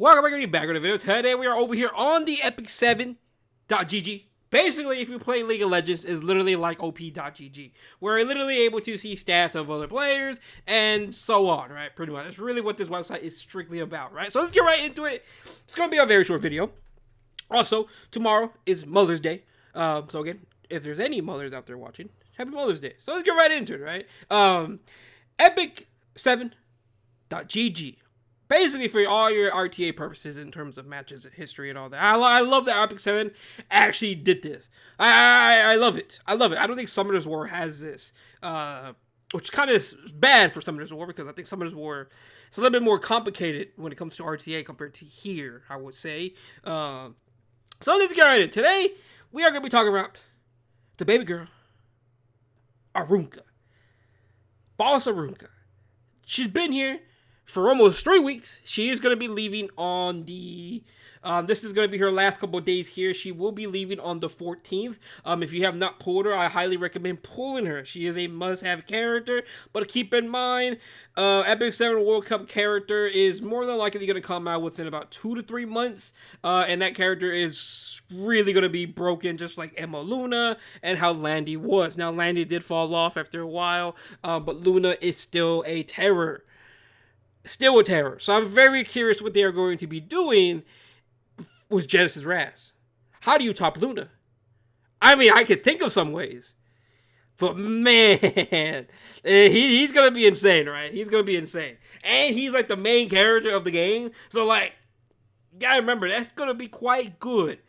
Welcome back to the video. Today we are over here on the epic7.gg. Basically, if you play League of Legends, it's literally like op.gg, where you're literally able to see stats of other players and so on, right? Pretty much. That's really what this website is strictly about, right? So let's get right into it. It's going to be a very short video. Also, tomorrow is Mother's Day. So again, if there's any mothers out there watching, happy Mother's Day. So let's get right into it, right? Epic7.gg. Basically, for all your RTA purposes in terms of matches and history and all that. I love that Epic 7 actually did this. I love it. I love it. I don't think Summoner's War has this. Which kind of is bad for Summoner's War because I think Summoner's War is a little bit more complicated when it comes to RTA compared to here, I would say. So let's get right in. Today, we are going to be talking about the baby girl, ARUNKA. Boss ARUNKA. She's been here for almost 3 weeks. She is going to be leaving on the, this is going to be her last couple of days here. She will be leaving on the 14th. If you have not pulled her, I highly recommend pulling her. She is a must-have character, but keep in mind, Epic 7 World Cup character is more than likely going to come out within about 2 to 3 months, and that character is really going to be broken, just like Emma Luna and how Landy was. Now, Landy did fall off after a while, but Luna is still a terror. Still a terror. So I'm very curious what they are going to be doing with Genesis Raz. How do you top Luna? I mean, I could think of some ways. But man, he's going to be insane, right? He's going to be insane. And he's like the main character of the game. So like, you gotta remember, that's going to be quite good.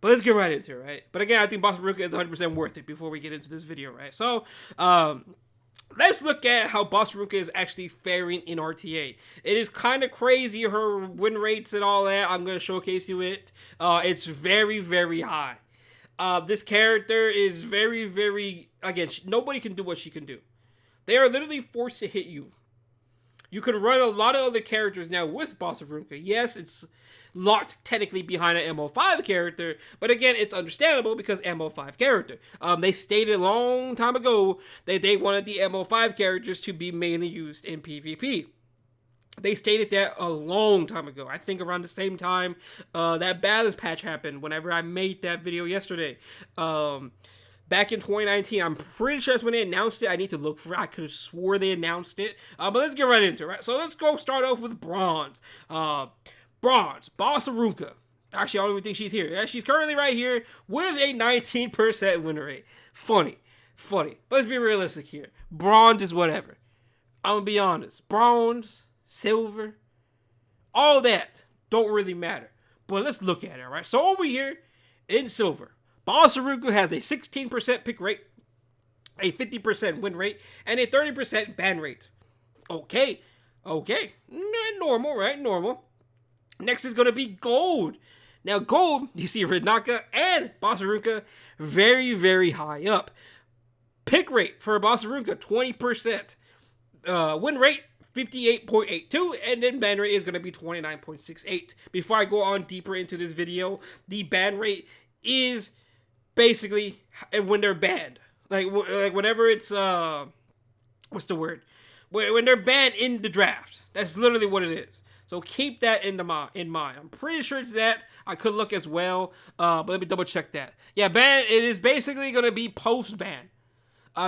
But let's get right into it, right? But again, I think Boss ARUNKA is 100% worth it before we get into this video, right? So, let's look at how Boss ARUNKA is actually faring in RTA. It is kind of crazy, her win rates and all that. I'm going to showcase you it. It's very, very high. This character is very, very, again, nobody can do what she can do. They are literally forced to hit you. You can run a lot of other characters now with Boss ARUNKA. Yes, it's locked technically behind an MO5 character, but again, it's understandable because MO5 character. They stated a long time ago that they wanted the MO5 characters to be mainly used in PvP. They stated that a long time ago. I think around the same time that balance patch happened, whenever I made that video yesterday. Back in 2019, I'm pretty sure that's when they announced it. I need to look for it. I could have swore they announced it. But let's get right into it, right? So let's go start off with Bronze. Bronze, Boss ARUNKA. Actually, I don't even think she's here. Yeah, she's currently right here with a 19% win rate. Funny. But let's be realistic here. Bronze is whatever. I'm going to be honest. Bronze, silver, all that don't really matter. But let's look at it, right? So over here in silver, Boss ARUNKA has a 16% pick rate, a 50% win rate, and a 30% ban rate. Okay. Normal, right? Normal. Next is going to be gold. Now, gold, you see Renaka and Boss ARUNKA very, very high up. Pick rate for Boss ARUNKA, 20%. Win rate, 58.82. And then ban rate is going to be 29.68. Before I go on deeper into this video, the ban rate is basically when they're banned. Like whenever it's, what's the word? When they're banned in the draft. That's literally what it is. So keep that in mind. I'm pretty sure it's that. I could look as well, but let me double check that. Yeah, ban. It is basically going to be post-ban.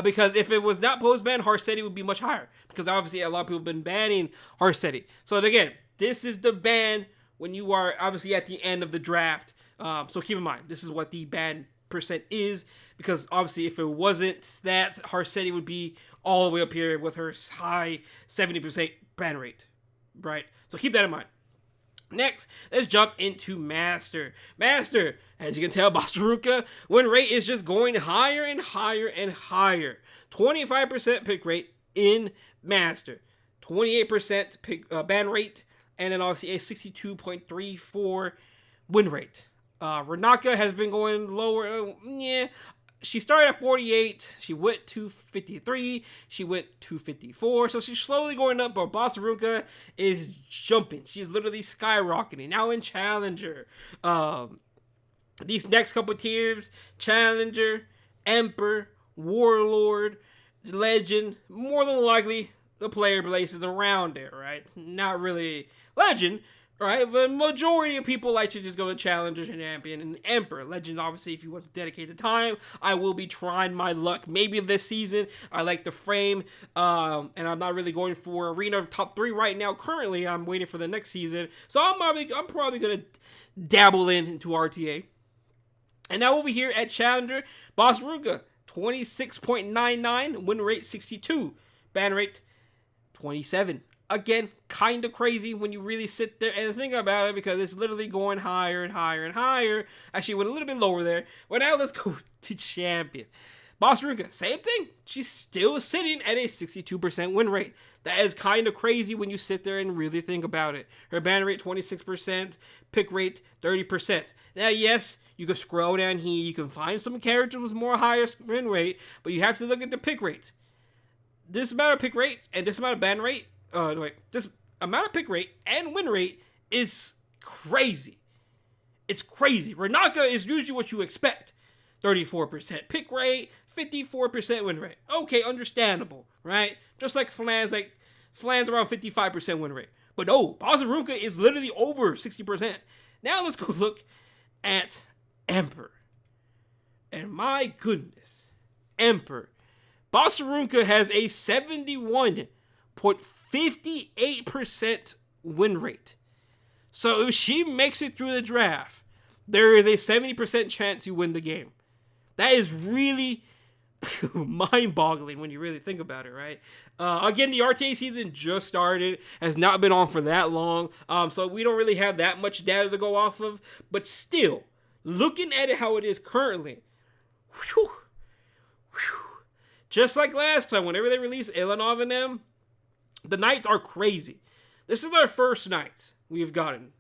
Because if it was not post-ban, Harsetti would be much higher. Because obviously a lot of people have been banning Harsetti. So again, this is the ban when you are obviously at the end of the draft. So keep in mind, this is what the ban percent is. Because obviously if it wasn't that, Harsetti would be all the way up here with her high 70% ban rate. Right? So keep that in mind. Next, let's jump into Master. Master, as you can tell, Boss ARUNKA win rate is just going higher and higher and higher. 25% pick rate in Master. 28% pick ban rate. And then obviously a 62.34 win rate. Renaka has been going lower. She started at 48, she went to 53, she went to 54, so she's slowly going up, but Boss ARUNKA is jumping. She's literally skyrocketing. Now in Challenger, these next couple tiers, Challenger, Emperor, Warlord, Legend, more than likely the player base is around it, right? Not really Legend, Right, but majority of people like to just go to Challenger, Champion, and Emperor. Legend, obviously, if you want to dedicate the time, I will be trying my luck. Maybe this season, I like the frame, and I'm not really going for Arena top 3 right now. Currently, I'm waiting for the next season, so I'm probably gonna dabble into RTA. And now over here at Challenger, Boss Ruka, 26.99, win rate 62, ban rate 27. Again, kind of crazy when you really sit there and think about it, because it's literally going higher and higher and higher. Actually, went a little bit lower there. Well, now let's go to Champion. Boss Ruka, same thing. She's still sitting at a 62% win rate. That is kind of crazy when you sit there and really think about it. Her ban rate, 26%. Pick rate, 30%. Now, yes, you can scroll down here. You can find some characters with more higher win rate, but you have to look at the pick rates. This amount of pick rates and this amount of ban rate, this amount of pick rate and win rate is crazy. It's crazy. Renaka is usually what you expect. 34% pick rate, 54% win rate. Okay, understandable, right? Just like Flan's around 55% win rate. But no, Boss Arunka is literally over 60%. Now let's go look at Emperor. And my goodness, Emperor. Boss Arunka has a 71.58% win rate. So if she makes it through the draft, there is a 70% chance you win the game. That is really mind-boggling when you really think about it, right? Again, the RTA season just started, has not been on for that long, so we don't really have that much data to go off of. But still, looking at it how it is currently, just like last time, whenever they release Ilanov and them, the nights are crazy. This is our first night we've gotten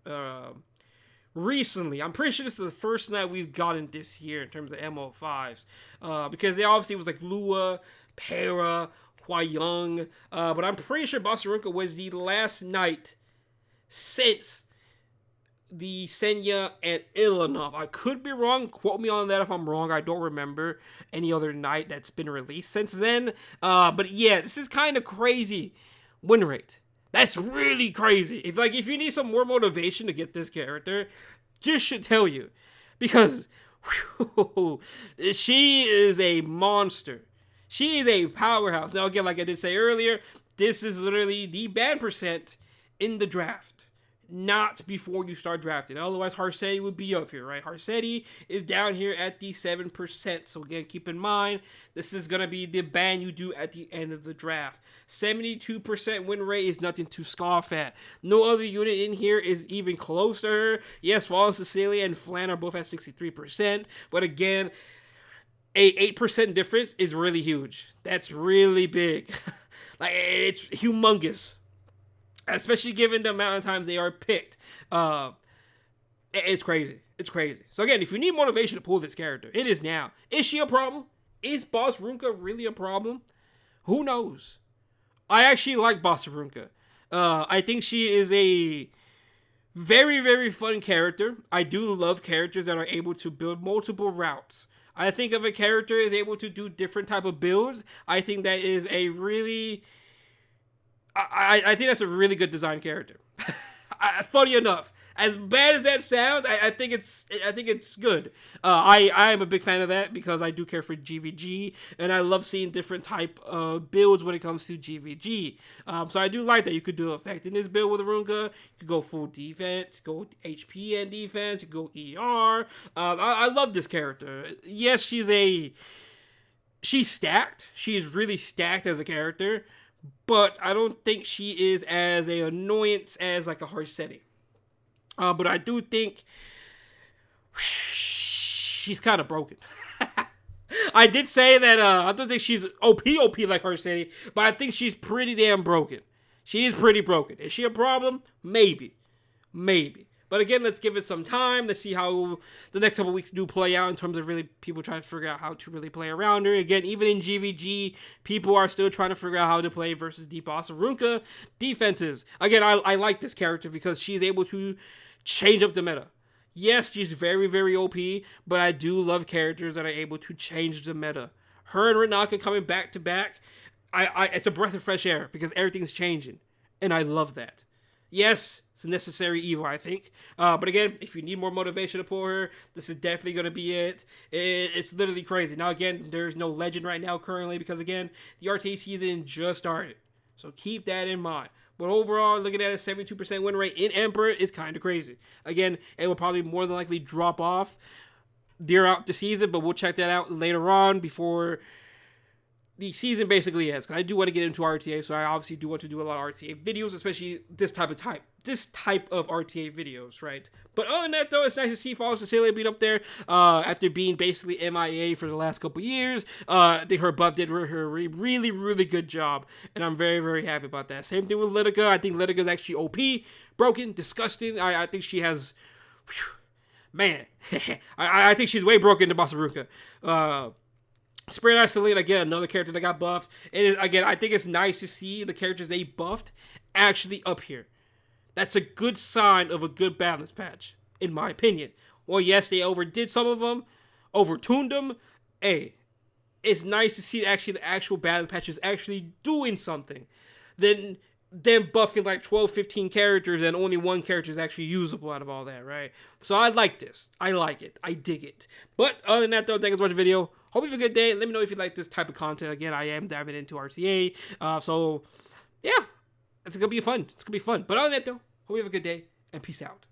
recently. I'm pretty sure this is the first night we've gotten this year in terms of MO5s. Because they obviously was like Lua, Para, Hua Young. But I'm pretty sure Boss Arunka was the last night since the Senya and Ilanov. I could be wrong. Quote me on that if I'm wrong. I don't remember any other night that's been released since then. But yeah, this is kind of crazy win rate. That's really crazy. If you need some more motivation to get this character, this should tell you. Because she is a monster. She is a powerhouse. Now again, like I did say earlier, this is literally the ban percent in the draft. Not before you start drafting. Otherwise, Harsetti would be up here, right? Harsetti is down here at the 7%. So again, keep in mind, this is going to be the ban you do at the end of the draft. 72% win rate is nothing to scoff at. No other unit in here is even close to her. Yes, Fallen Cecilia and Flan are both at 63%. But again, a 8% difference is really huge. That's really big. It's humongous. Especially given the amount of times they are picked. It's crazy. It's crazy. So again, if you need motivation to pull this character, it is now. Is she a problem? Is Boss Arunka really a problem? Who knows? I actually like Boss Arunka. I think she is a very, very fun character. I do love characters that are able to build multiple routes. I think if a character is able to do different type of builds, I think that is a really... I think that's a really good design character. Funny enough, as bad as that sounds, I think it's good. I am a big fan of that because I do care for GVG, and I love seeing different type of builds when it comes to GVG. So I do like that. You could do effect in this build with Arunka. You could go full defense, go HP and defense, you could go ER. I love this character. Yes, she's stacked. She is really stacked as a character. But I don't think she is as an annoyance as like a Harsetti. But I do think she's kind of broken. I did say that I don't think she's OP like Harsetti, but I think she's pretty damn broken. She is pretty broken. Is she a problem? Maybe. But again, let's give it some time. Let's see how the next couple weeks do play out in terms of really people trying to figure out how to really play around her. Again, even in GVG, people are still trying to figure out how to play versus the Boss Arunka defenses. Again, I like this character because she's able to change up the meta. Yes, she's very, very OP, but I do love characters that are able to change the meta. Her and Renaka coming back to back, it's a breath of fresh air because everything's changing, and I love that. Yes, it's a necessary evil, I think. But again, if you need more motivation to pull her, this is definitely going to be it's literally crazy. Now, again, there's no legend right now currently because, again, the RTA season just started. So keep that in mind. But overall, looking at a 72% win rate in Emperor is kind of crazy. Again, it will probably more than likely drop off throughout the season, but we'll check that out later on before the season basically ends. Because I do want to get into RTA, so I obviously do want to do a lot of RTA videos, especially this type of RTA videos, right? But other than that, though, it's nice to see Fallen Cecilia beat up there after being basically MIA for the last couple years. I think her buff did her really, really good job, and I'm very, very happy about that. Same thing with Litica. I think Litica's actually OP, broken, disgusting. I think she has... Whew, man, I think she's way broken to Boss ARUNKA. Spirit Eye Selene, again, another character that got buffed. And again, I think it's nice to see the characters they buffed actually up here. That's a good sign of a good balance patch, in my opinion. Well, yes, they overdid some of them, overtuned them. Hey, it's nice to see actually the actual balance patch is actually doing something. Then buffing like 12, 15 characters and only one character is actually usable out of all that, right? So I like this. I like it. I dig it. But other than that, though, thanks for watching the video. Hope you have a good day. Let me know if you like this type of content. Again, I am diving into RTA. So, yeah. It's going to be fun. It's going to be fun. But other than that, though, hope you have a good day, and peace out.